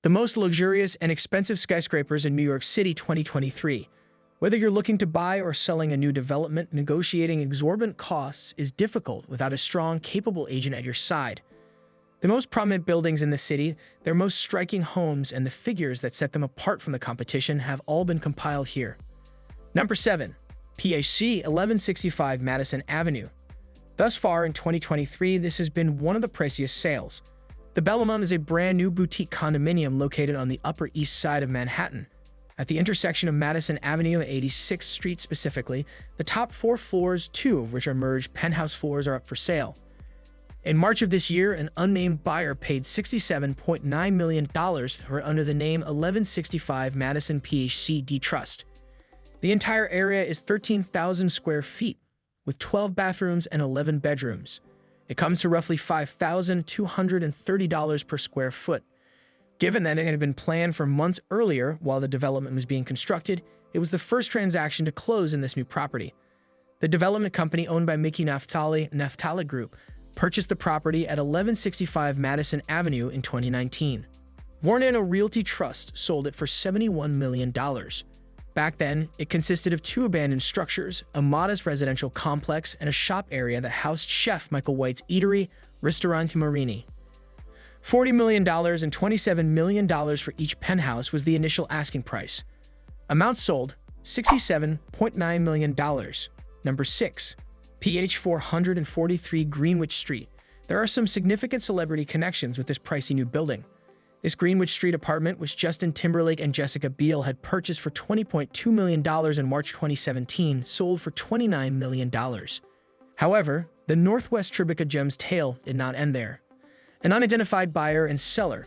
The most luxurious and expensive skyscrapers in New York City 2023. Whether you're looking to buy or selling a new development, negotiating exorbitant costs is difficult without a strong, capable agent at your side. The most prominent buildings in the city, their most striking homes, and the figures that set them apart from the competition have all been compiled here. Number 7. PHC 1165 Madison Avenue. Thus far in 2023, this has been one of the priciest sales. The Belmont is a brand new boutique condominium located on the Upper East Side of Manhattan. At the intersection of Madison Avenue and 86th Street specifically, the top 4 floors, 2 of which are merged penthouse floors, are up for sale. In March of this year, an unnamed buyer paid $67.9 million for it under the name 1165 Madison PHC Trust. The entire area is 13,000 square feet, with 12 bathrooms and 11 bedrooms. It comes to roughly $5,230 per square foot. Given that it had been planned for months earlier while the development was being constructed, it was the first transaction to close in this new property. The development company owned by Mickey Naftali Group purchased the property at 1165 Madison Avenue in 2019. Vornano Realty Trust sold it for $71 million. Back then, it consisted of 2 abandoned structures, a modest residential complex, and a shop area that housed chef Michael White's eatery, Ristorante Marini. $40 million and $27 million for each penthouse was the initial asking price. Amount sold, $67.9 million. Number 6. PH 443 Greenwich Street. There are some significant celebrity connections with this pricey new building. This Greenwich Street apartment, which Justin Timberlake and Jessica Biel had purchased for $20.2 million in March 2017, sold for $29 million. However, the Northwest Tribeca gem's tale did not end there. An unidentified buyer and seller,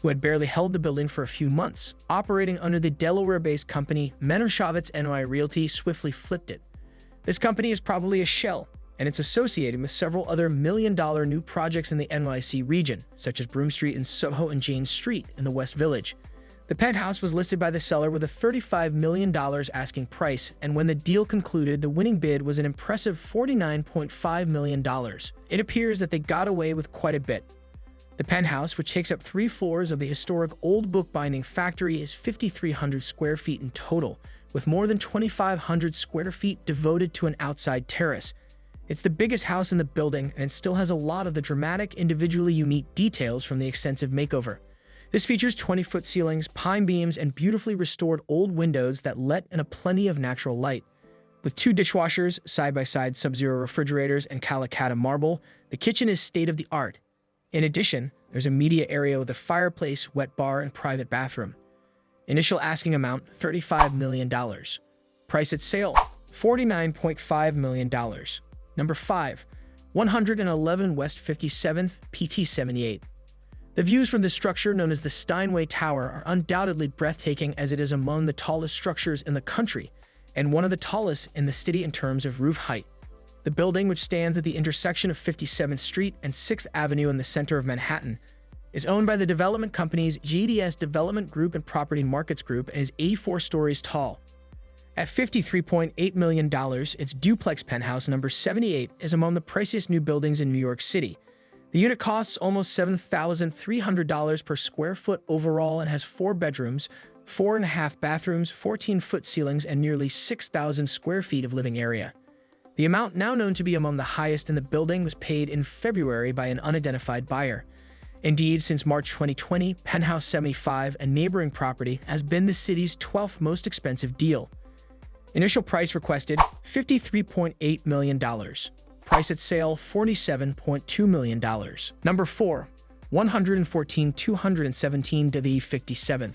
who had barely held the building for a few months, operating under the Delaware-based company Menoshovitz NY Realty, swiftly flipped it. This company is probably a shell, and it's associated with several other million-dollar new projects in the NYC region, such as Broome Street in Soho and Jane Street in the West Village. The penthouse was listed by the seller with a $35 million asking price, and when the deal concluded, the winning bid was an impressive $49.5 million. It appears that they got away with quite a bit. The penthouse, which takes up 3 floors of the historic old bookbinding factory, is 5,300 square feet in total, with more than 2,500 square feet devoted to an outside terrace. It's the biggest house in the building, and it still has a lot of the dramatic, individually unique details from the extensive makeover. This features 20-foot ceilings, pine beams, and beautifully restored old windows that let in a plenty of natural light. With 2 dishwashers, side-by-side Sub-Zero refrigerators, and Calacatta marble, the kitchen is state-of-the-art. In addition, there's a media area with a fireplace, wet bar, and private bathroom. Initial asking amount, $35 million. Price at sale, $49.5 million. Number 5. 111 West 57th, PT 78. The views from this structure, known as the Steinway Tower, are undoubtedly breathtaking, as it is among the tallest structures in the country and one of the tallest in the city in terms of roof height. The building, which stands at the intersection of 57th Street and 6th Avenue in the center of Manhattan, is owned by the development companies GDS Development Group and Property Markets Group and is 84 stories tall. At $53.8 million, its duplex penthouse number 78 is among the priciest new buildings in New York City. The unit costs almost $7,300 per square foot overall and has 4 bedrooms, 4.5 bathrooms, 14-foot ceilings, and nearly 6,000 square feet of living area. The amount, now known to be among the highest in the building, was paid in February by an unidentified buyer. Indeed, since March 2020, Penthouse 75, a neighboring property, has been the city's 12th most expensive deal. Initial price requested, $53.8 million. Price at sale, $47.2 million. Number 4. 114 217 to the 57th.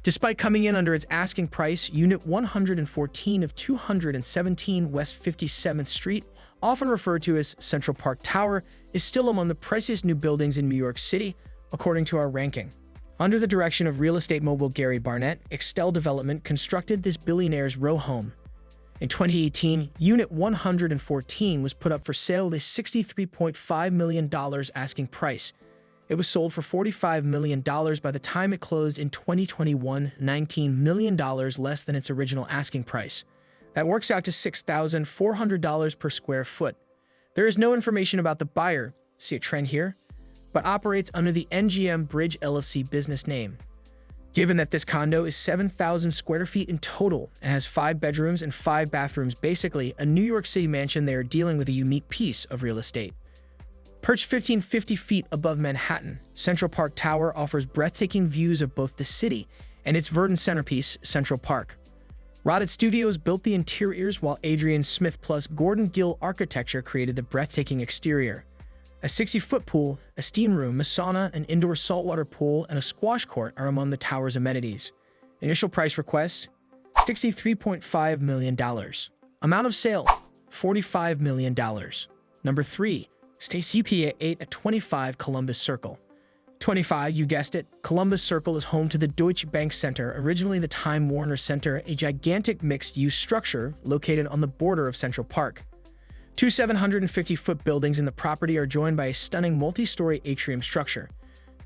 Despite coming in under its asking price, Unit 114 of 217 West 57th Street, often referred to as Central Park Tower, is still among the priciest new buildings in New York City, according to our ranking. Under the direction of real estate mogul Gary Barnett, Extell Development constructed this billionaire's row home. In 2018, Unit 114 was put up for sale at a $63.5 million asking price. It was sold for $45 million by the time it closed in 2021, $19 million less than its original asking price. That works out to $6,400 per square foot. There is no information about the buyer, see a trend here, but operates under the NGM Bridge LLC business name. Given that this condo is 7,000 square feet in total and has 5 bedrooms and 5 bathrooms, basically a New York City mansion, they are dealing with a unique piece of real estate. Perched 1,550 feet above Manhattan, Central Park Tower offers breathtaking views of both the city and its verdant centerpiece, Central Park. Rotted Studios built the interiors, while Adrian Smith plus Gordon Gill Architecture created the breathtaking exterior. A 60-foot pool, a steam room, a sauna, an indoor saltwater pool, and a squash court are among the tower's amenities. Initial price request, $63.5 million. Amount of sale, $45 million. Number 3. Stay CP at 8 at 25 Columbus Circle. 25, you guessed it, Columbus Circle is home to the Deutsche Bank Center, originally the Time Warner Center, a gigantic mixed-use structure located on the border of Central Park. Two 750-foot buildings in the property are joined by a stunning multi-story atrium structure.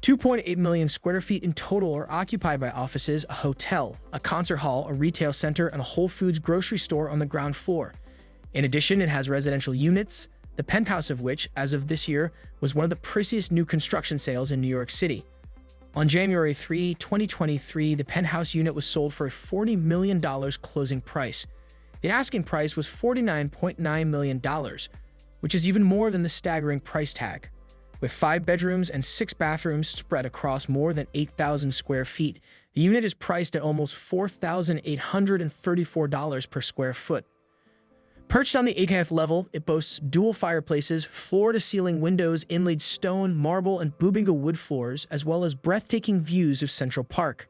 2.8 million square feet in total are occupied by offices, a hotel, a concert hall, a retail center, and a Whole Foods grocery store on the ground floor. In addition, it has residential units, the penthouse of which, as of this year, was one of the priciest new construction sales in New York City. On January 3, 2023, the penthouse unit was sold for a $40 million closing price. The asking price was $49.9 million, which is even more than the staggering price tag. With 5 bedrooms and 6 bathrooms spread across more than 8,000 square feet, the unit is priced at almost $4,834 per square foot. Perched on the 80th level, it boasts dual fireplaces, floor-to-ceiling windows, inlaid stone, marble, and Bubinga wood floors, as well as breathtaking views of Central Park.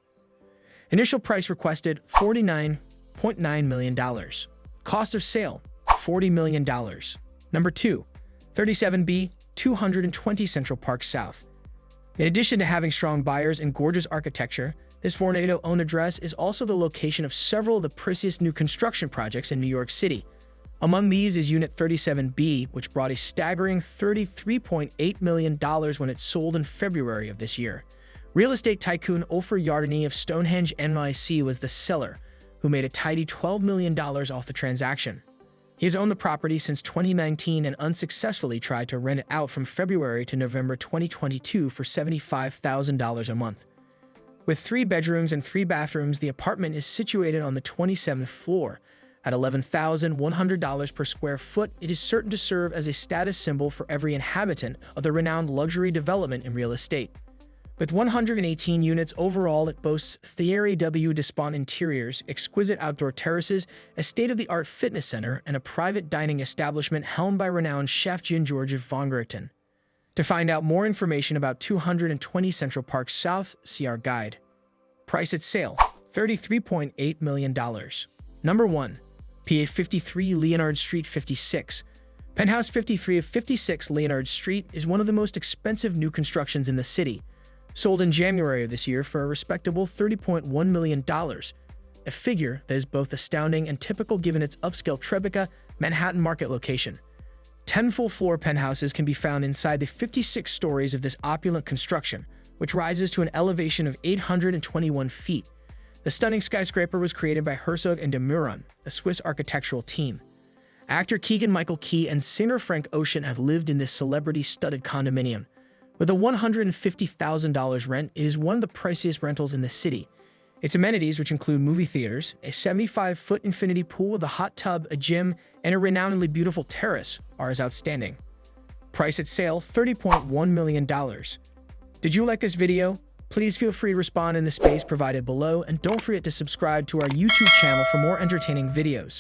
Initial price requested, $49.9 million. Cost of sale, $40 million. Number 2. 37B, 220 Central Park South. In addition to having strong buyers and gorgeous architecture, this tornado-owned address is also the location of several of the priciest new construction projects in New York City. Among these is Unit 37B, which brought a staggering $33.8 million when it sold in February of this year. Real estate tycoon Ofer Yardeni of Stonehenge, NYC, was the seller, who made a tidy $12 million off the transaction. He has owned the property since 2019 and unsuccessfully tried to rent it out from February to November 2022 for $75,000 a month. With 3 bedrooms and 3 bathrooms, the apartment is situated on the 27th floor. At $11,100 per square foot, it is certain to serve as a status symbol for every inhabitant of the renowned luxury development in real estate. With 118 units overall, it boasts Thierry W. Despont interiors, exquisite outdoor terraces, a state-of-the-art fitness center, and a private dining establishment helmed by renowned chef Jean-Georges Vongerichten. To find out more information about 220 Central Park South, see our guide. Price at sale, $33.8 million. Number 1. PA 53 Leonard Street 56. Penthouse 53 of 56 Leonard Street is one of the most expensive new constructions in the city. Sold in January of this year for a respectable $30.1 million, a figure that is both astounding and typical given its upscale Tribeca, Manhattan market location. 10 full-floor penthouses can be found inside the 56 stories of this opulent construction, which rises to an elevation of 821 feet. The stunning skyscraper was created by Herzog and de Meuron, a Swiss architectural team. Actor Keegan-Michael Key and singer Frank Ocean have lived in this celebrity-studded condominium. With a $150,000 rent, it is one of the priciest rentals in the city. Its amenities, which include movie theaters, a 75-foot infinity pool with a hot tub, a gym, and a renownedly beautiful terrace, are as outstanding. Price at sale, $30.1 million. Did you like this video? Please feel free to respond in the space provided below, and don't forget to subscribe to our YouTube channel for more entertaining videos.